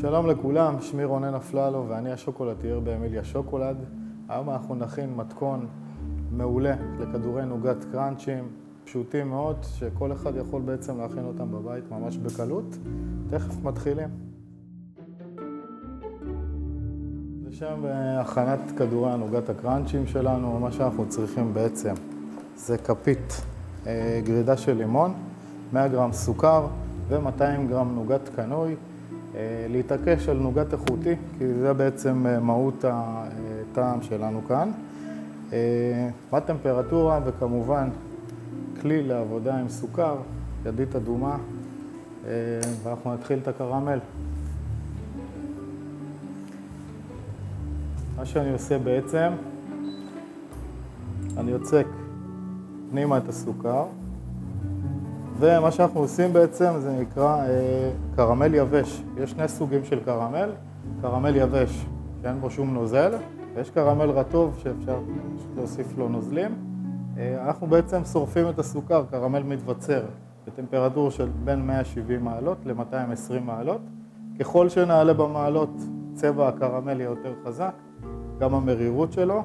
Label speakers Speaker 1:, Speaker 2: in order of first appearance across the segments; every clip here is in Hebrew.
Speaker 1: שלום לכולם, שמי רונן אפללו ואני השוקולטייר באמיליה שוקולד. היום אנחנו נכין מתכון מעולה לכדורי נוגת קראנצ'ים, פשוטים מאוד, שכל אחד יכול בעצם להכין אותם בבית ממש בקלות. תכף מתחילים. לשם הכנת כדורי הנוגת הקראנצ'ים שלנו, מה שאנחנו צריכים בעצם זה כפית גרידה של לימון, 100 גרם סוכר ו-200 גרם נוגת קנוי. להתעקש על נוגת איכותי, כי זה בעצם מהות הטעם שלנו כאן. בטמפרטורה וכמובן כלי לעבודה עם סוכר, ידית אדומה, ואנחנו נתחיל את הקרמל. מה שאני עושה בעצם, אני יוצק פנימה את הסוכר, ומה שאנחנו עושים בעצם זה נקרא קרמל יבש. יש שני סוגים של קרמל, קרמל יבש שאין בו שום נוזל, ויש קרמל רטוב שאפשר להוסיף לו נוזלים. אנחנו בעצם שורפים את הסוכר, קרמל מתבצר, בטמפרטורה של בין 170 מעלות ל-220 מעלות. ככל שנעלה במעלות, צבע הקרמל יהיה יותר חזק, גם המרירות שלו.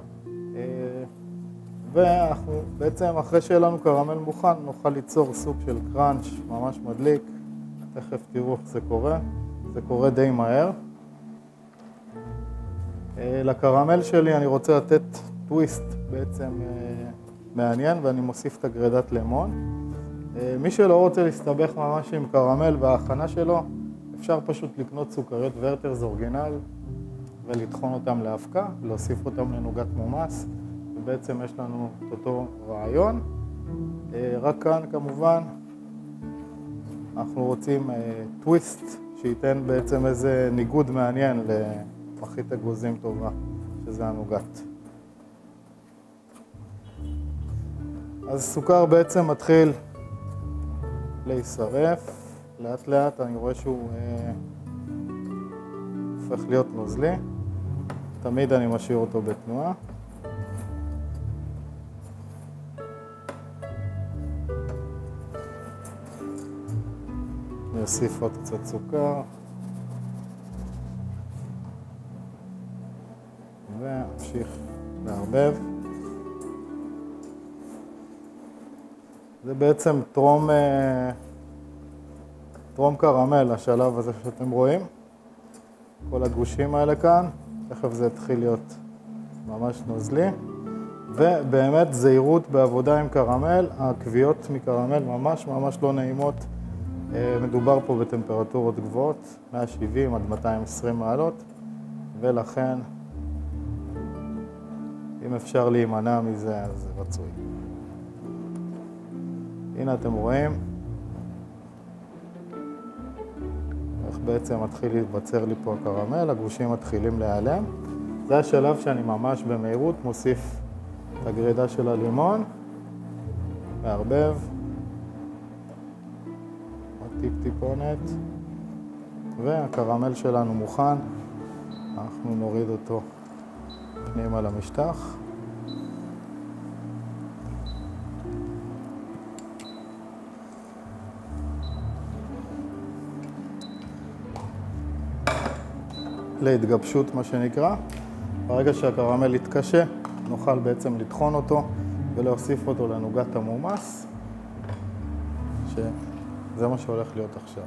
Speaker 1: ואנחנו בעצם, אחרי שיהיה לנו קרמל מוכן, נוכל ליצור סוג של קראנץ' ממש מדליק. תכף תראו איך זה קורה. זה קורה די מהר. לקרמל שלי אני רוצה לתת טוויסט בעצם מעניין, ואני מוסיף את הגרידת לימון. מי שלא רוצה להסתבך ממש עם קרמל וההכנה שלו, אפשר פשוט לקנות סוכריות ורטרס אורגינל ולטחון אותם להאבקה, להוסיף אותם לנוגת מומס. ובעצם יש לנו את אותו רעיון. רק כאן כמובן אנחנו רוצים טוויסט שייתן בעצם איזה ניגוד מעניין למחית אגוזים טובה, שזה הנוגת. אז סוכר בעצם מתחיל להישרף לאט לאט. אני רואה שהוא הופך להיות נוזלי. תמיד אני משאיר אותו בתנועה. אני אוסיף עוד קצת סוכר ואמשיך לערבב. זה בעצם טרום קרמל, השלב הזה שאתם רואים. כל הגושים האלה כאן, תכף זה התחיל להיות ממש נוזלי. ובאמת זהירות בעבודה עם קרמל, הכוויות מקרמל ממש לא נעימות. מדובר פה בטמפרטורות גבוהות, 170 עד 220 מעלות, ולכן אם אפשר להימנע מזה, אז זה רצוי. הנה אתם רואים איך בעצם מתחיל להתבצר לי פה הקרמל, הגושים מתחילים להיעלם. זה השלב שאני ממש במהירות מוסיף את הגרידה של הלימון, מערבב. טיפונת, והקרמל שלנו מוכן. אנחנו נוריד אותו פנימה למשטח. להתגבשות מה שנקרא. ברגע שהקרמל יתקשה, נוכל בעצם לטחון אותו ולהוסיף אותו לנוגת המומס. זה מה שהולך להיות עכשיו.